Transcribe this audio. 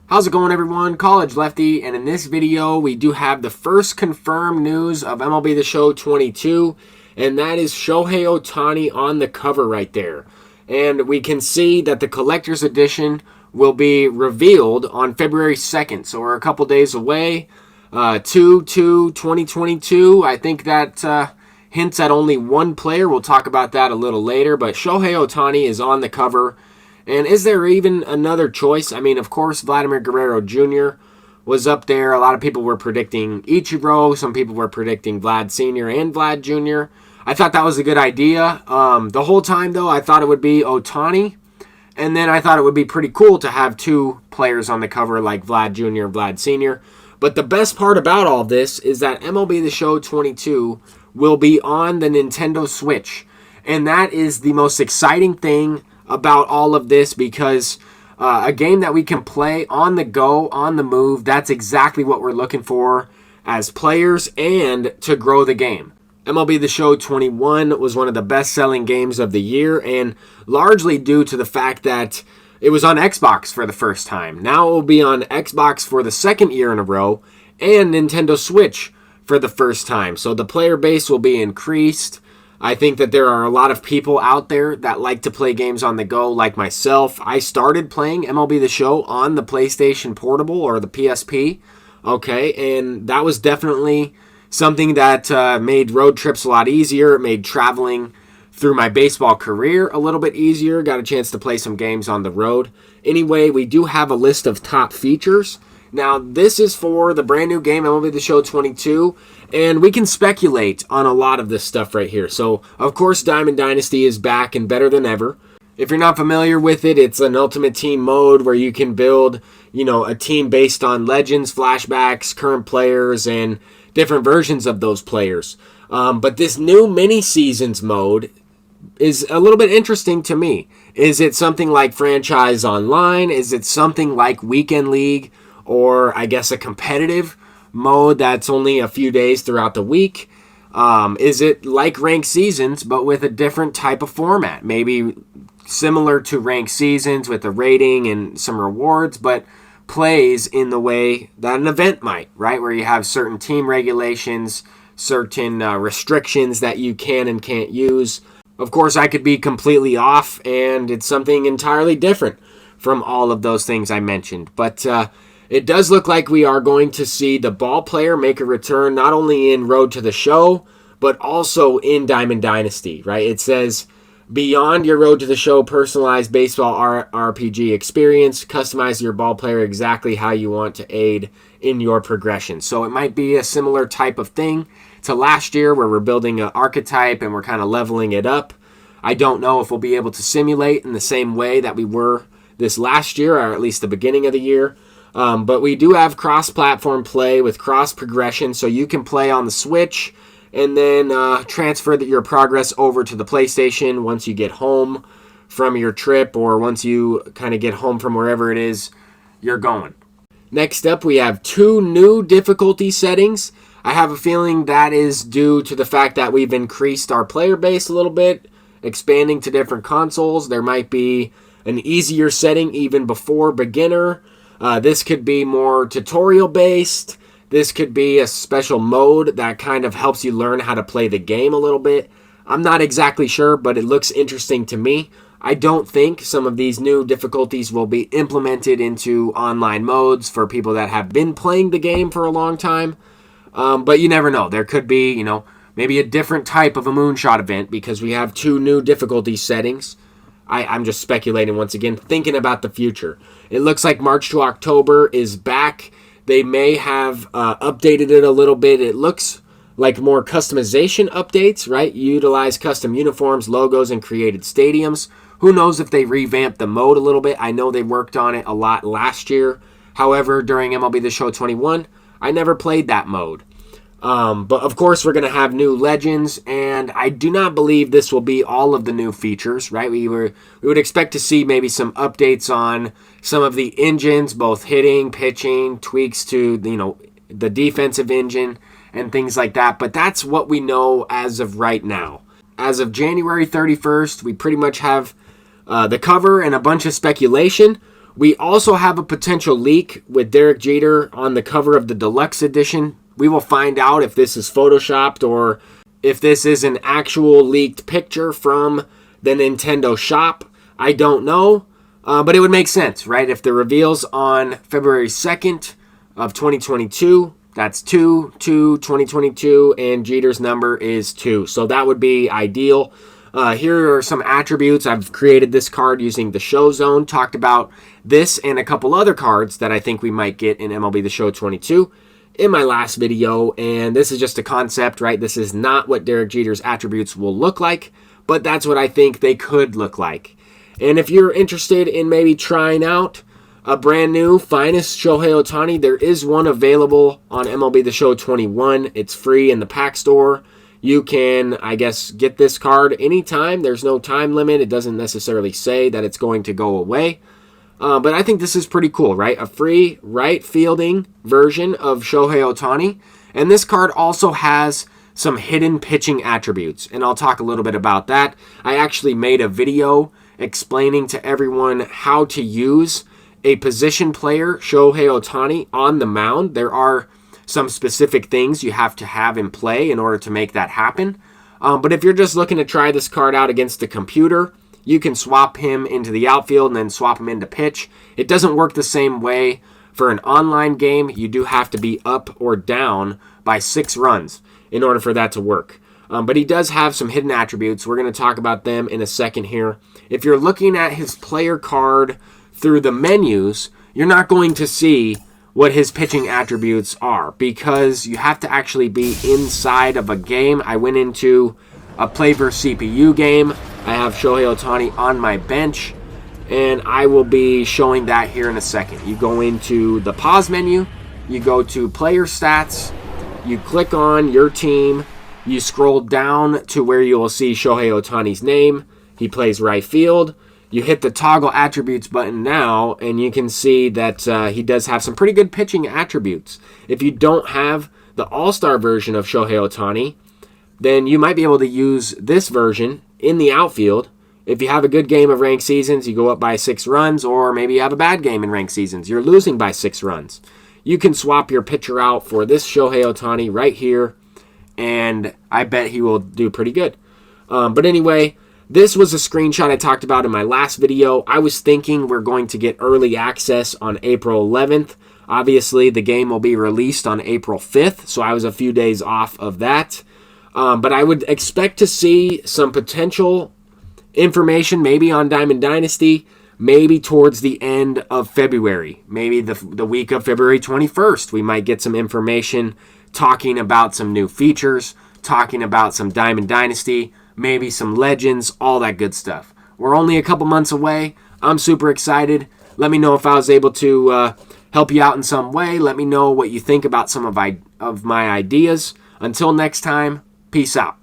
How's it going, everyone? College Lefty, and in this video we do have the first confirmed news of MLB The Show 22, and that is Shohei Ohtani on the cover right there. And we can see that the collector's edition will be revealed on February 2nd, so we're a couple days away. 2/2/2022. I think that hints at only one player. We'll talk about that a little later, but Shohei Ohtani is on the cover. And is there even another choice? I mean, of course, Vladimir Guerrero Jr. was up there. A lot of people were predicting Ichiro. Some people were predicting Vlad Sr. and Vlad Jr. I thought that was a good idea. The whole time, though, I thought it would be Ohtani. And then I thought it would be pretty cool to have two players on the cover like Vlad Jr. and Vlad Sr. But the best part about all this is that MLB The Show 22 will be on the Nintendo Switch. And that is the most exciting thing about all of this, because a game that we can play on the go, on the move, that's exactly what we're looking for as players and to grow the game. MLB The Show 21 was one of the best-selling games of the year, and largely due to the fact that it was on Xbox for the first time. Now it will be on Xbox for the second year in a row, and Nintendo Switch for the first time. So the player base will be increased. I think that there are a lot of people out there that like to play games on the go, like myself. I started playing MLB The Show on the PlayStation Portable, or the PSP, okay, and that was definitely something that made road trips a lot easier. It made traveling through my baseball career a little bit easier. Got a chance to play some games on the road. Anyway, we do have a list of top features. Now, this is for the brand new game, MLB The Show 22, and we can speculate on a lot of this stuff right here. So, of course, Diamond Dynasty is back and better than ever. If you're not familiar with it, it's an ultimate team mode where you can build, a team based on legends, flashbacks, current players, and different versions of those players. But this new mini-seasons mode is a little bit interesting to me. Is it something like Franchise Online? Is it something like Weekend League? Or I guess a competitive mode that's only a few days throughout the week? Is it like Ranked Seasons, but with a different type of format? Maybe similar to Ranked Seasons with a rating and some rewards, but plays in the way that an event might, right? Where you have certain team regulations, certain restrictions that you can and can't use. Of course, I could be completely off, and it's something entirely different from all of those things I mentioned. But it does look like we are going to see the ball player make a return, not only in Road to the Show, but also in Diamond Dynasty, right? It says, beyond your Road to the Show personalized baseball RPG experience, customize your ball player exactly how you want to aid in your progression. So it might be a similar type of thing to last year, where we're building an archetype and we're kind of leveling it up. I don't know if we'll be able to simulate in the same way that we were this last year, or at least the beginning of the year. But we do have cross-platform play with cross-progression, so you can play on the Switch and then transfer your progress over to the PlayStation once you get home from your trip, or once you kind of get home from wherever it is you're going. Next up, we have two new difficulty settings. I have a feeling that is due to the fact that we've increased our player base a little bit, expanding to different consoles. There might be an easier setting even before beginner. This could be more tutorial based. This could be a special mode that kind of helps you learn how to play the game a little bit. I'm not exactly sure, but it looks interesting to me. I don't think some of these new difficulties will be implemented into online modes for people that have been playing the game for a long time. But you never know. There could be, maybe a different type of a moonshot event, because we have two new difficulty settings. I'm just speculating once again, thinking about the future. It looks like March to October is back. They may have updated it a little bit. It looks like more customization updates, right? Utilize custom uniforms, logos, and created stadiums. Who knows if they revamped the mode a little bit. I know they worked on it a lot last year. However, during MLB The Show 21, I never played that mode. But of course, we're going to have new legends, and I do not believe this will be all of the new features, right? We would expect to see maybe some updates on some of the engines, both hitting, pitching, tweaks to, the defensive engine and things like that. But that's what we know as of right now. As of January 31st, we pretty much have the cover and a bunch of speculation. We also have a potential leak with Derek Jeter on the cover of the Deluxe edition. We will find out if this is photoshopped or if this is an actual leaked picture from the Nintendo shop. I don't know, but it would make sense, right? If the reveal's on February 2nd of 2022, that's 2/2/2022, and Jeter's number is 2. So that would be ideal. Here are some attributes. I've created this card using the Show Zone. Talked about this and a couple other cards that I think we might get in MLB The Show 22 in my last video. And this is just a concept, right? This is not what Derek Jeter's attributes will look like, but that's what I think they could look like. And if you're interested in maybe trying out a brand new finest Shohei Ohtani, there is one available on MLB The Show 21. It's free in the pack store. You can, I guess, get this card anytime. There's no time limit. It doesn't necessarily say that it's going to go away. But I think this is pretty cool, right? A free right fielding version of Shohei Ohtani. And this card also has some hidden pitching attributes. And I'll talk a little bit about that. I actually made a video explaining to everyone how to use a position player, Shohei Ohtani, on the mound. There are some specific things you have to have in play in order to make that happen. But if you're just looking to try this card out against the computer, you can swap him into the outfield and then swap him into pitch. It doesn't work the same way for an online game. You do have to be up or down by 6 runs in order for that to work. But he does have some hidden attributes. We're going to talk about them in a second here. If you're looking at his player card through the menus, you're not going to see what his pitching attributes are because you have to actually be inside of a game. I went into a Play vs. CPU game. I have Shohei Ohtani on my bench, and I will be showing that here in a second. You go into the pause menu, you go to player stats, you click on your team, you scroll down to where you will see Shohei Ohtani's name. He plays right field. You hit the toggle attributes button now, and you can see that he does have some pretty good pitching attributes. If you don't have the All-Star version of Shohei Ohtani, then you might be able to use this version in the outfield. If you have a good game of ranked seasons, you go up by 6 runs, or maybe you have a bad game in ranked seasons, you're losing by 6 runs. You can swap your pitcher out for this Shohei Ohtani right here, and I bet he will do pretty good. But anyway, this was a screenshot I talked about in my last video. I was thinking we're going to get early access on April 11th. Obviously, the game will be released on April 5th, so I was a few days off of that. But I would expect to see some potential information maybe on Diamond Dynasty, maybe towards the end of February. Maybe the week of February 21st, we might get some information talking about some new features, talking about some Diamond Dynasty, maybe some legends, all that good stuff. We're only a couple months away. I'm super excited. Let me know if I was able to help you out in some way. Let me know what you think about some of my ideas. Until next time, peace out.